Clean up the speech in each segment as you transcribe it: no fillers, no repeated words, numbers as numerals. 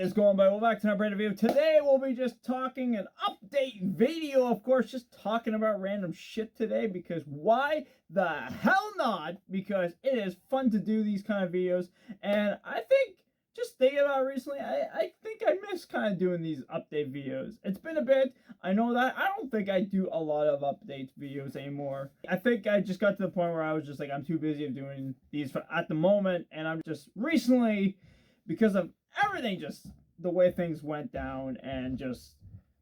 is going by? Welcome back to another brand new video. Today we'll be just talking an update video, of course, just talking about random shit today, because why the hell not? Because it is fun to do these kind of videos, and I think, just thinking about it recently, I think I miss kind of doing these update videos. It's been a bit, I know that. I don't think I do a lot of update videos anymore. I think I just got to the point where I was just like, I'm too busy of doing these at the moment, and I'm just recently, because of everything, just the way things went down and just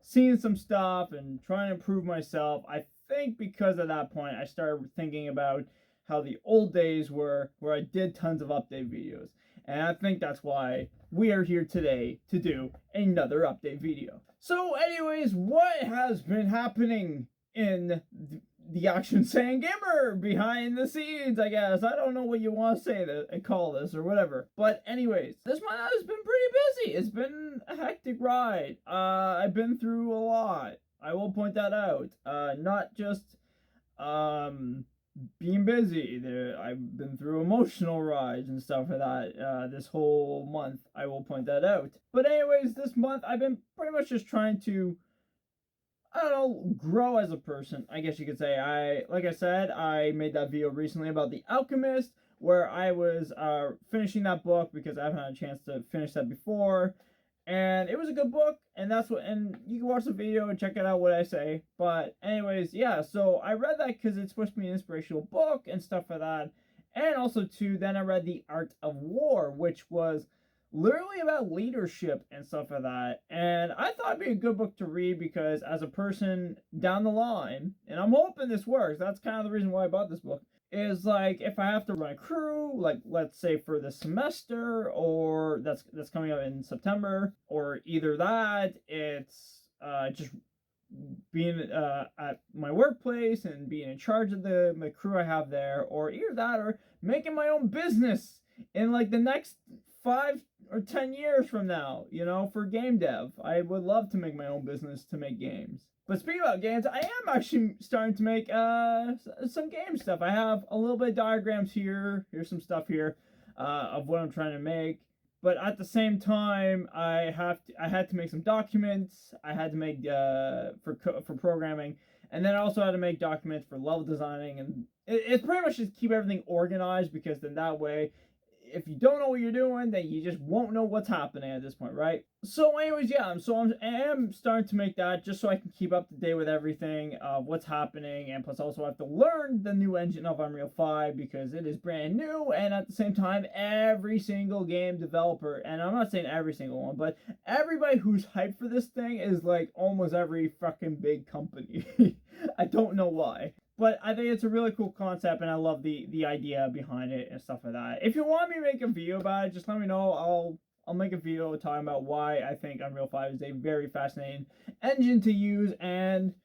seeing some stuff and trying to improve myself, I think because of that point I started thinking about how the old days were, where I did tons of update videos. And I think that's why we are here today to do another update video. So anyways, what has been happening in the ActionSaiyanGamer behind the scenes, I guess? I don't know what you want to say and call this or whatever. But anyways, this month has been pretty busy. It's been a hectic ride. I've been through a lot. I will point that out. Not just being busy. I've been through emotional rides and stuff like that this whole month. I will point that out. But anyways, this month I've been pretty much just trying to, I don't know, grow as a person, I guess you could say. Like I said, I made that video recently about The Alchemist, where I was finishing that book because I haven't had a chance to finish that before. And it was a good book, and you can watch the video and check it out what I say. But anyways, yeah, so I read that because it's supposed to be an inspirational book and stuff like that. And also too, then I read The Art of War, which was literally about leadership and stuff like that. And I thought it'd be a good book to read because as a person down the line, and I'm hoping this works, that's kind of the reason why I bought this book, is like if I have to run a crew, like let's say for the semester, or that's coming out in September, or either that, it's just being at my workplace and being in charge of the crew I have there, or either that or making my own business in like the next 5 or 10 years from now, you know, for game dev. I would love to make my own business to make games. But speaking about games, I am actually starting to make some game stuff. I have a little bit of diagrams here. Here's some stuff here of what I'm trying to make. But at the same time, I had to make some documents. I had to make for programming, and then I also had to make documents for level designing. And it's pretty much just keep everything organized, because then that way, if you don't know what you're doing, then you just won't know what's happening at this point, right? So anyways, yeah, I am starting to make that just so I can keep up to date with everything of what's happening, and plus also I have to learn the new engine of Unreal 5 because it is brand new, and at the same time, every single game developer, and I'm not saying every single one, but everybody who's hyped for this thing is like almost every fucking big company. I don't know why. But I think it's a really cool concept, and I love the idea behind it and stuff like that. If you want me to make a video about it, just let me know. I'll make a video talking about why I think Unreal 5 is a very fascinating engine to use, and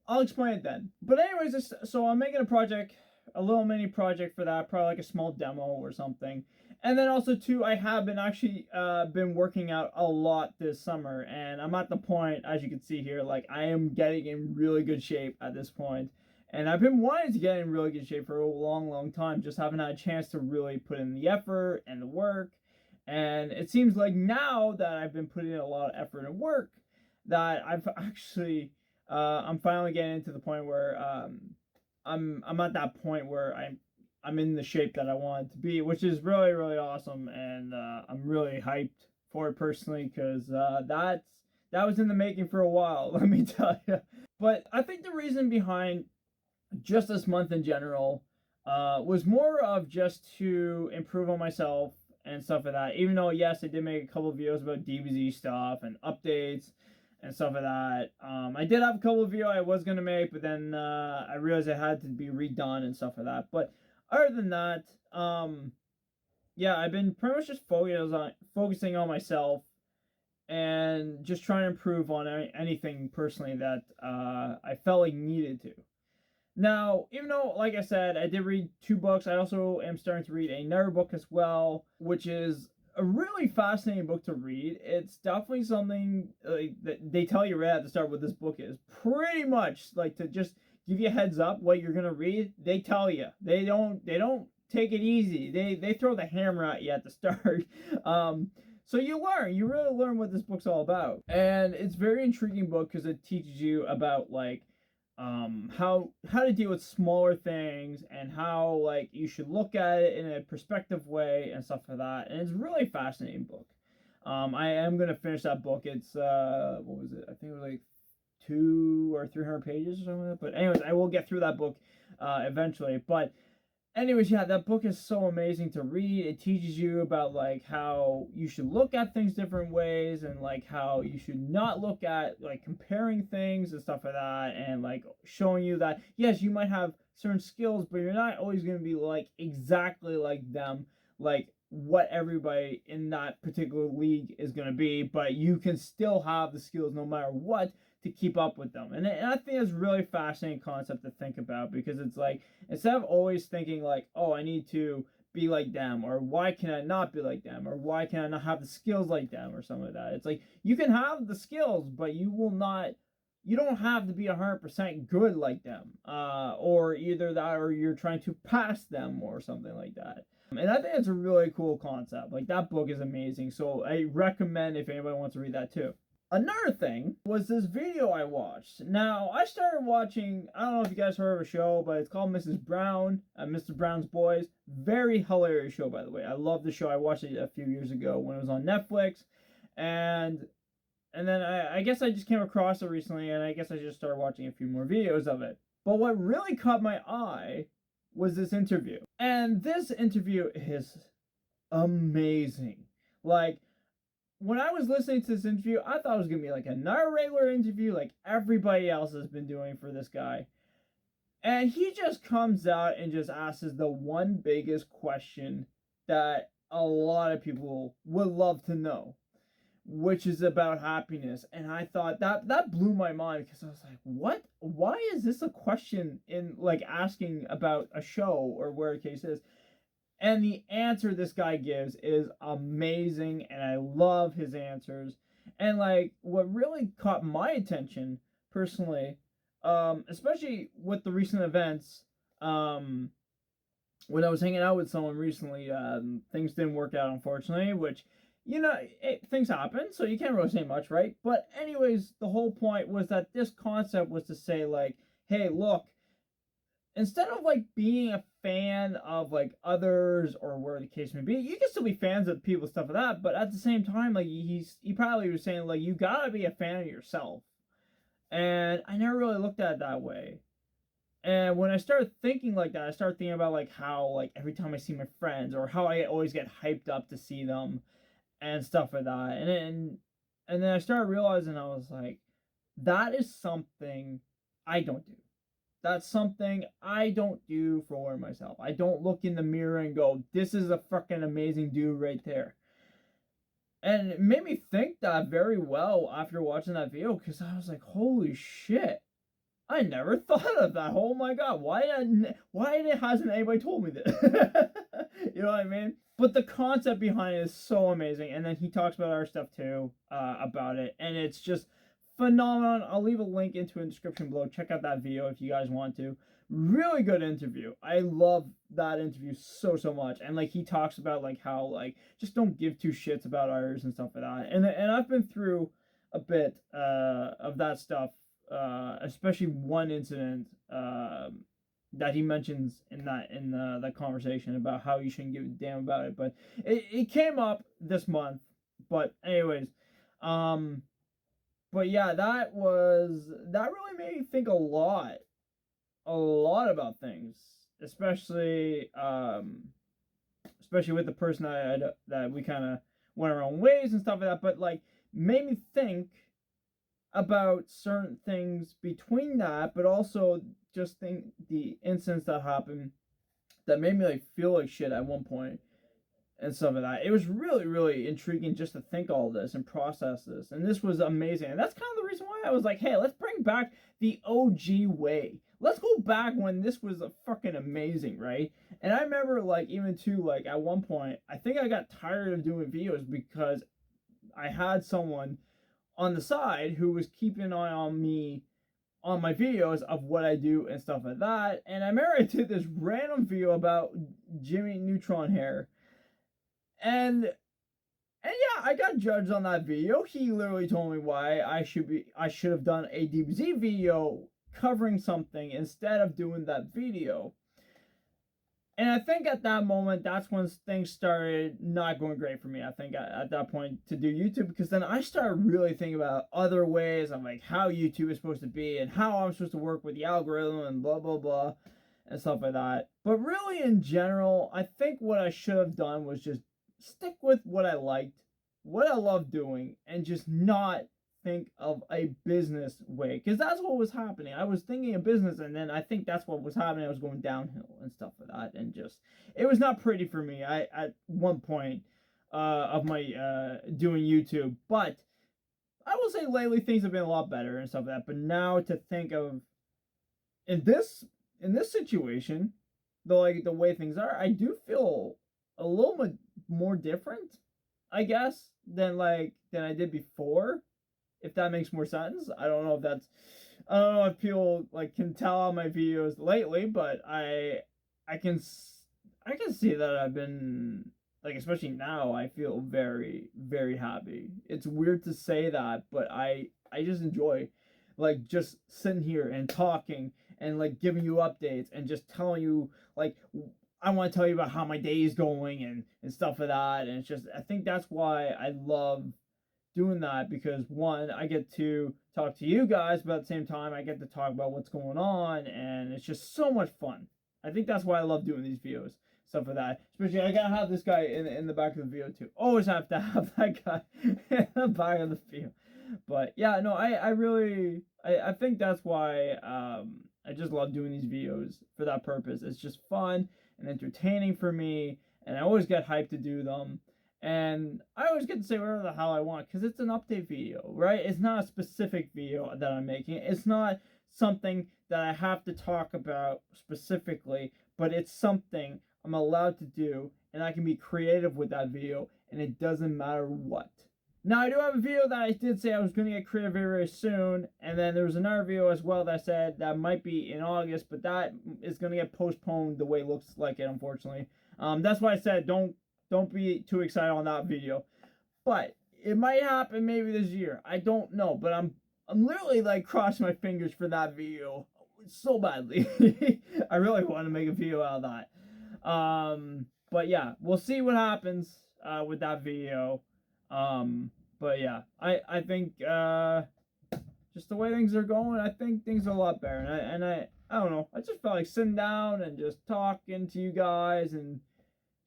I'll explain it then. But anyways, so I'm making a little mini project for that, probably like a small demo or something. And then also too, I have been actually been working out a lot this summer, and I'm at the point, as you can see here, like I am getting in really good shape at this point. And I've been wanting to get in really good shape for a long time, just haven't had a chance to really put in the effort and the work. And it seems like now that I've been putting in a lot of effort and work, that I've actually, I'm finally getting to the point where I'm at that point where I'm in the shape that I want to be, which is really awesome. And I'm really hyped for it personally, because that was in the making for a while, let me tell you. But I think the reason behind just this month in general was more of just to improve on myself and stuff like that. Even though, yes, I did make a couple of videos about DBZ stuff and updates and stuff like that. I did have a couple of videos I was going to make, but then I realized it had to be redone and stuff like that. But other than that, yeah, I've been pretty much just focusing on myself and just trying to improve on anything personally that I felt like needed to. Now, even though, like I said, I did read 2 books, I also am starting to read another book as well, which is a really fascinating book to read. It's definitely something that they tell you right at the start what this book is. Pretty much, like, to just give you a heads up what you're going to read, they tell you. They don't take it easy. They throw the hammer at you at the start. So you really learn what this book's all about. And it's a very intriguing book because it teaches you about like how to deal with smaller things and how like you should look at it in a perspective way and stuff like that. And it's a really fascinating book. I am gonna finish that book. It's what was it? I think it was like 200 or 300 pages or something like that. But anyways, I will get through that book eventually. But anyways, yeah, that book is so amazing to read. It teaches you about like how you should look at things different ways, and like how you should not look at like comparing things and stuff like that, and like showing you that yes, you might have certain skills, but you're not always going to be like exactly like them, like what everybody in that particular league is going to be, but you can still have the skills no matter what to keep up with them. And I think it's a really fascinating concept to think about, because it's like, instead of always thinking like, oh, I need to be like them, or why can I not be like them, or why can I not have the skills like them, or something like that. It's like, you can have the skills, but you don't have to be 100% good like them, or either that, or you're trying to pass them, or something like that. And I think it's a really cool concept. Like, that book is amazing, so I recommend if anybody wants to read that too. Another thing was this video I watched. Now, I started watching, I don't know if you guys heard of a show, but it's called Mrs. Brown, Mr. Brown's Boys. Very hilarious show, by the way. I love the show. I watched it a few years ago when it was on Netflix. And then I guess I just came across it recently, and I guess I just started watching a few more videos of it. But what really caught my eye was this interview. And this interview is amazing. Like, when I was listening to this interview, I thought it was going to be like another regular interview like everybody else has been doing for this guy. And he just comes out and just asks the one biggest question that a lot of people would love to know, which is about happiness. And I thought that blew my mind, because I was like, what? Why is this a question in like asking about a show or where a case is? And the answer this guy gives is amazing, and I love his answers. And like, what really caught my attention personally, especially with the recent events, when I was hanging out with someone recently, things didn't work out, unfortunately, which, things happen, so you can't really say much, right? But anyways, the whole point was that this concept was to say like, hey, look, instead of like being a fan of like others or where the case may be, you can still be fans of people, stuff like that. But at the same time, like he probably was saying like, you gotta be a fan of yourself. And I never really looked at it that way. And when I started thinking like that, I started thinking about like how like every time I see my friends, or how I always get hyped up to see them and stuff like that. And then I started realizing, I was like, that is something I don't do. That's something I don't do for myself. I don't look in the mirror and go, this is a fucking amazing dude right there. And it made me think that very well after watching that video, because I was like, holy shit, I never thought of that. Oh my god, why hasn't anybody told me this? You know what I mean? But the concept behind it is so amazing. And then he talks about our stuff too, about it. And it's just phenomenon. I'll leave a link into a description below. Check out that video if you guys want to. Really good interview. I love that interview so much. And like, he talks about like how like, just don't give two shits about others and stuff like that. And I've been through a bit of that stuff, especially one incident that he mentions in that conversation about how you shouldn't give a damn about it. But it came up this month. But anyways, but yeah, that really made me think a lot about things, especially with the person that we kind of went our own ways and stuff like that. But like, made me think about certain things between that, but also just think the incidents that happened that made me like feel like shit at one point and stuff like that. It was really, really intriguing just to think all this and process this. And this was amazing. And that's kind of the reason why I was like, hey, let's bring back the OG way. Let's go back when this was a fucking amazing, right? And I remember like, even too, like at one point, I think I got tired of doing videos because I had someone on the side who was keeping an eye on me on my videos of what I do and stuff like that. And I remember I did this random video about Jimmy Neutron hair. And And yeah, I got judged on that video. He literally told me why I should have done a DBZ video covering something instead of doing that video. And I think at that moment, that's when things started not going great for me. I think at that point to do YouTube, because then I started really thinking about other ways of like how YouTube is supposed to be and how I'm supposed to work with the algorithm and blah, blah, blah and stuff like that. But really in general, I think what I should have done was just stick with what I liked, what I love doing, and just not think of a business way, because that's what was happening. I was thinking of business, and then I think that's what was happening. I was going downhill and stuff like that, and just it was not pretty for me. I at one point of my doing YouTube, but I will say lately things have been a lot better and stuff like that. But now to think of in this situation, the way things are, I do feel a little bit more different, I guess, than I did before. If that makes more sense. I don't know if people can tell on my videos lately, but I can see that I've been especially now, I feel very, very happy. It's weird to say that, but I just enjoy just sitting here and talking and giving you updates and just telling you I want to tell you about how my day is going and stuff like that. And it's just, I think that's why I love doing that, because one, I get to talk to you guys, but at the same time I get to talk about what's going on, and it's just so much fun. I think that's why I love doing these videos, stuff like that. Especially I gotta have this guy in the back of the video too. Always have to have that guy in the back of the video. But yeah, no, I really I think that's why I just love doing these videos for that purpose. It's just fun and entertaining for me, and I always get hyped to do them. And I always get to say whatever the hell I want, because it's an update video, right? It's not a specific video that I'm making. It's not something that I have to talk about specifically, but it's something I'm allowed to do, and I can be creative with that video, and it doesn't matter what. Now, I do have a video that I did say I was going to get creative very, very soon, and then there was another video as well that I said that might be in August, but that is going to get postponed the way it looks like it, unfortunately. That's why I said don't be too excited on that video. But it might happen maybe this year. I don't know. But I'm literally crossing my fingers for that video so badly. I really want to make a video out of that. But yeah, we'll see what happens with that video. But yeah, I think just the way things are going, I think things are a lot better. And I don't know. I just felt like sitting down and just talking to you guys and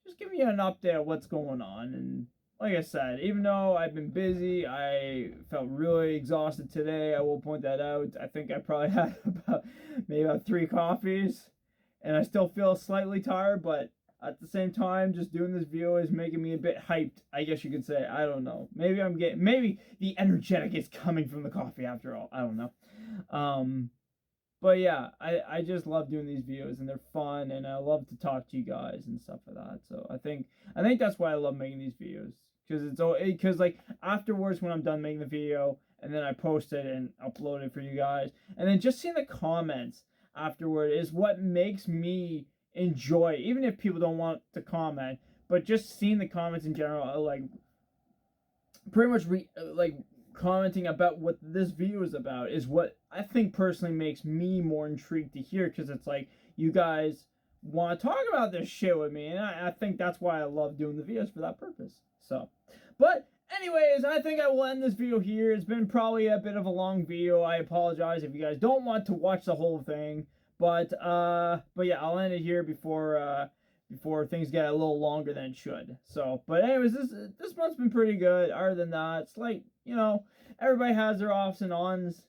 just giving you an update of what's going on. And like I said, even though I've been busy, I felt really exhausted today. I will point that out. I think I probably had maybe about 3 coffees, and I still feel slightly tired, but at the same time, just doing this video is making me a bit hyped, I guess you could say. I don't know. Maybe the energetic is coming from the coffee after all. I don't know. But yeah, I just love doing these videos, and they're fun, and I love to talk to you guys and stuff like that. So I think that's why I love making these videos, because afterwards when I'm done making the video and then I post it and upload it for you guys, and then just seeing the comments afterward is what makes me enjoy, even if people don't want to comment, but just seeing the comments in general, pretty much commenting about what this video is about is what I think personally makes me more intrigued to hear, because it's you guys want to talk about this shit with me, and I think that's why I love doing the videos for that purpose. So, but anyways, I think I will end this video here. It's been probably a bit of a long video. I apologize if you guys don't want to watch the whole thing, but yeah, I'll end it here before things get a little longer than it should. So, but anyways, this month's been pretty good. Other than that, it's everybody has their offs and ons.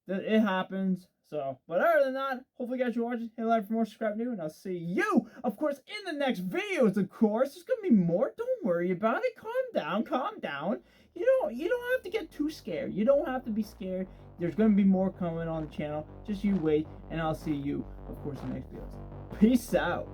It happens. So, but other than that, hopefully you guys are watching. Hit like for more, subscribe new, and I'll see you, of course, in the next videos, of course. There's gonna be more. Don't worry about it. Calm down. You don't have to get too scared. You don't have to be scared. There's gonna be more coming on the channel. Just you wait, and I'll see you, of course, in the next videos. Peace out.